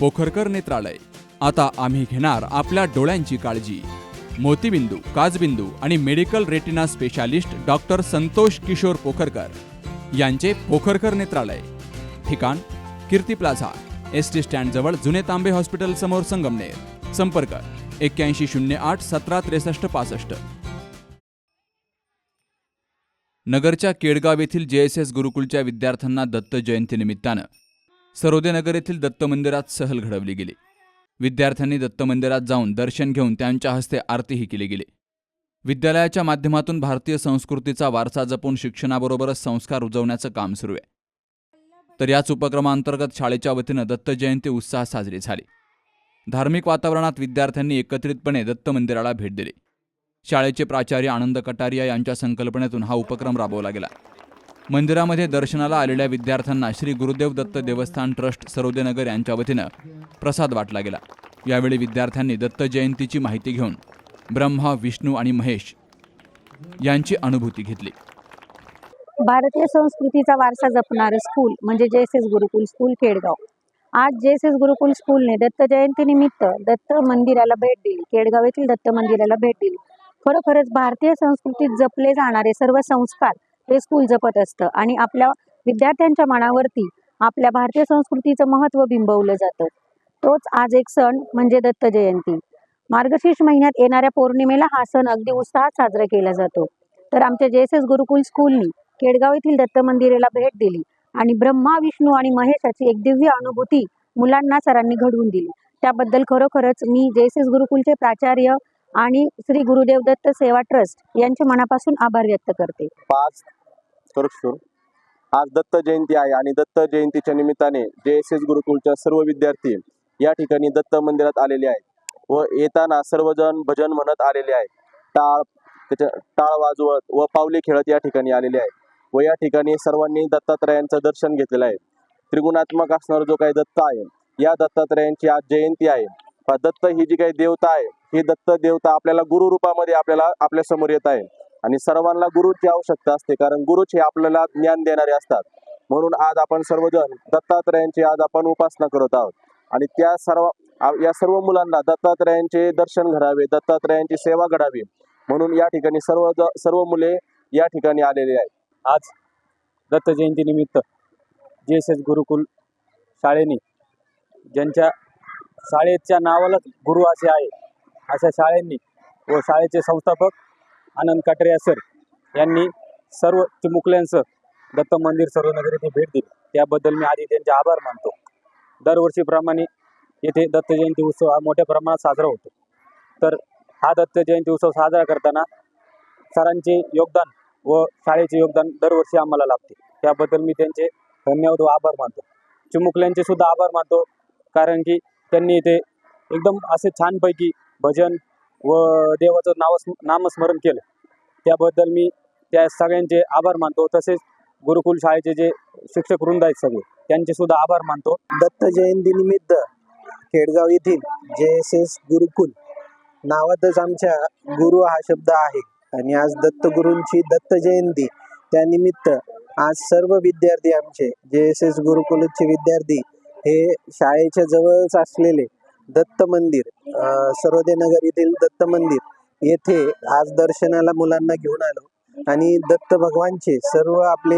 पोखरकर नेत्रालय. आता आम्ही घेणार आपल्या डोळ्यांची काळजी. मोतीबिंदू, काचबिंदू आणि medical retina specialist doctor Santosh Kishore Pokharkar यांचे पोखरकर नेत्रालय. ठिकाण कीर्ती प्लाझा, एसटी स्टँड जवळ जुने तांबे हॉस्पिटल समोर, संगमनेर. संपर्क 8108 176365. नगरच्या केडगाव येथील JSS गुरुकुलच्या विद्यार्थ्यांना दत्त जयंतीनिमित्तानं सरोदेनगर येथील दत्त मंदिरात सहल घडवली गेली. विद्यार्थ्यांनी दत्त मंदिरात जाऊन दर्शन घेऊन त्यांच्या हस्ते आरतीही केली गेली. विद्यालयाच्या माध्यमातून भारतीय संस्कृतीचा वारसा जपून शिक्षणाबरोबरच संस्कार रुजवण्याचं काम सुरू आहे. तर याच उपक्रमांतर्गत शाळेच्या वतीनं दत्त जयंती उत्साहात साजरी झाली. धार्मिक वातावरणात विद्यार्थ्यांनी एकत्रितपणे दत्त मंदिराला भेट दिली. शाळेचे प्राचार्य आनंद कटारिया यांच्या संकल्पनेतून हा उपक्रम राबवला गेला. मंदिरामध्ये दर्शनाला आलेल्या विद्यार्थ्यांना श्री गुरुदेव दत्त देवस्थान ट्रस्ट सरोदेनगर यांच्या वतीनं प्रसाद वाटला गेला. यावेळी विद्यार्थ्यांनी दत्त जयंतीची माहिती घेऊन ब्रह्मा, विष्णू आणि महेश यांची अनुभूती घेतली. भारतीय संस्कृतीचा वारसा जपणारे स्कूल म्हणजे JSS गुरुकुल स्कूल केडगाव. आज JSS गुरुकुल स्कूलने दत्त जयंतीनिमित्त दत्त मंदिराला भेट दिली. केडगाव येथील दत्त मंदिराला भेट दिली. खरोखरच भारतीय संस्कृतीत जपले जाणारे सर्व संस्कार हे स्कूल जपत असतं आणि आपल्या विद्यार्थ्यांच्या मनावरती आपल्या भारतीय संस्कृतीचं महत्त्व बिंबवलं जातं. तोच आज एक सण म्हणजे दत्त जयंती. मार्गशीर्ष महिन्यात येणाऱ्या पौर्णिमेला हा सण अगदी उत्साहात साजरा केला जातो. तर आमच्या JSS गुरुकुल स्कूलनी केडगाव येथील दत्त मंदिराला भेट दिली आणि ब्रह्मा, विष्णू आणि महेशाची एक दिव्य अनुभूती मुलांना सरांनी घडवून दिली. त्याबद्दल खरोखरच मी JSS गुरुकुलचे प्राचार्य आणि श्री गुरुदेव दत्त सेवा ट्रस्ट यांचे मनापासून आभार व्यक्त करते. आज दत्त जयंती आहे आणि दत्त जयंतीच्या निमित्ताने JSS गुरुकुलच्या सर्व विद्यार्थी या ठिकाणी दत्त मंदिरात आलेले आहेत व येताना सर्वजण भजन म्हणत आलेले आहेत. टाळ वाजवत व पावले खेळत या ठिकाणी आलेले आहेत व या ठिकाणी सर्वांनी दत्तात्रयांचं दर्शन घेतलेलं आहे. त्रिगुणात्मक असणारा जो काही दत्त आहे, या दत्तात्रयांची आज जयंती आहे. दत्त ही जी काही देवता आहे, ही दत्त देवता आपल्याला गुरु रूपामध्ये आपल्या समोर येत आहे आणि सर्वांना गुरुची आवश्यकता असते, कारण गुरुच हे आपल्याला ज्ञान देणारे असतात. म्हणून आज आपण सर्वजण दत्तात्रयांची आज आपण उपासना करत आहोत आणि या सर्व मुलांना दत्तात्रयांचे दर्शन घडावे, दत्तात्रयांची सेवा घडावी म्हणून या ठिकाणी सर्व मुले या ठिकाणी आलेले आहेत. आज दत्त जयंतीनिमित्त JSS गुरुकुल शाळेने ज्यांच्या शाळेच्या नावालाच गुरु असे आहे, अशा शाळेंनी व शाळेचे संस्थापक आनंद कटारिया सर यांनी सर्व चिमुकल्यांसह दत्त मंदिर सरोदेनगर येथे भेट दिली. त्याबद्दल मी आधी त्यांचे आभार मानतो. दरवर्षीप्रमाणे येथे दत्त जयंती उत्सव हा मोठ्या प्रमाणात साजरा होतो. तर हा दत्त जयंती उत्सव साजरा करताना सरांचे योगदान व शाळेचे योगदान दरवर्षी आम्हाला लाभते. त्याबद्दल मी त्यांचे धन्यवाद व आभार मानतो. चिमुकल्यांचे सुद्धा आभार मानतो, कारण की त्यांनी इथे एकदम असे छानपैकी भजन व देवाचं नामस्मरण केलं. त्याबद्दल मी त्या सगळ्यांचे आभार मानतो. तसेच गुरुकुल शाळेचे जे शिक्षक वृंद आहेत सगळे, त्यांचे सुद्धा आभार मानतो. दत्त जयंती निमित्त केडगाव येथील JSS गुरुकुल नावातच आमच्या गुरु हा शब्द आहे आणि आज दत्तगुरूंची दत्त जयंती, त्यानिमित्त आज सर्व विद्यार्थी आमचे JSS गुरुकुलचे विद्यार्थी हे शाळेच्या जवळच असलेले दत्त मंदिर, सरोदेनगर येथील दत्त मंदिर येथे आज दर्शनाला मुलांना घेऊन आलो आणि दत्त भगवानचे सर्व आपले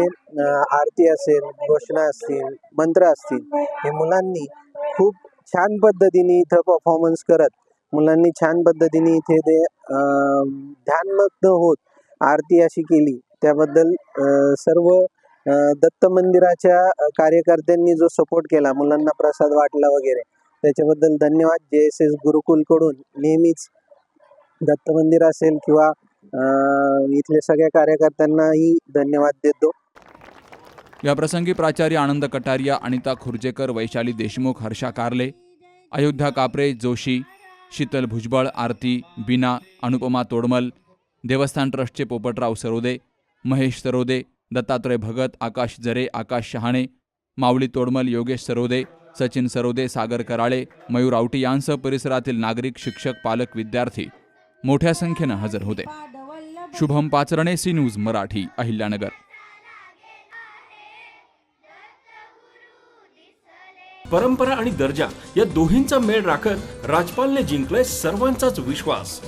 आरती असेल, घोषणा असतील, मंत्र असतील, हे मुलांनी खूप छान पद्धतीने इथं परफॉर्मन्स करत मुलांनी छान पद्धतीने इथे ते ध्यानमग्न होत आरती अशी केली. त्याबद्दल सर्व दत्त मंदिराच्या कार्यकर्त्यांनी जो सपोर्ट केला, मुलांना प्रसाद वाटला वगैरे, त्याच्याबद्दल धन्यवाद. JSS गुरुकुलकडून नेहमीच दत्त मंदिर असेल किंवा इथल्या सगळ्या कार्यकर्त्यांनाही धन्यवाद देतो. याप्रसंगी प्राचार्य आनंद कटारिया, अनिता खुर्जेकर, वैशाली देशमुख, हर्षा कारले, अयोध्या कापरे, जोशी, शीतल भुजबळ, आरती, बीना, अनुपमा तोडमल, देवस्थान ट्रस्टचे पोपटराव सरोदे, महेश सरोदे, दत्तात्रय भगत, आकाश जरे, आकाश शहाणे, माऊली तोडमल, योगेश सरोदे, सचिन सरोदे, सागर कराळे, मयूर आवटी यांसह परिसरातील नागरिक, शिक्षक, पालक, विद्यार्थी मोठ्या संख्येनं हजर होते. Shubham Pacharne, C News Marathi, Ahilyanagar. परंपरा आणि दर्जा या दोहींचा मेळ राखत राजपालने जिंकलाय सर्वांचाच विश्वास.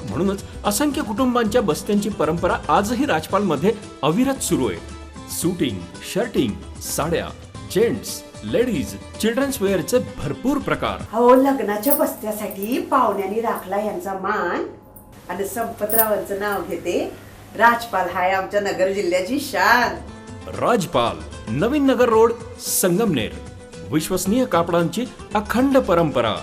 म्हणूनच असंख्य कुटुंबांच्या बस्त्यांची परंपरा आजही राजपालमध्ये अविरत सुरू आहे. सूटिंग, शर्टिंग, साड्या, जेंट्स, लेडीज, चिल्ड्रन्स वेअरचे भरपूर प्रकार. हो, लग्नाच्या बस्त्यासाठी पाहुण्यांनी राखला यांचा मान. आणि संपतरावांचं नाव घेते. राजपाल हाय आमच्या नगर जिल्ह्याची शान. राजपाल, नवीन नगर रोड, संगमनेर. विश्वसनीय कापडांची अखंड परंपरा.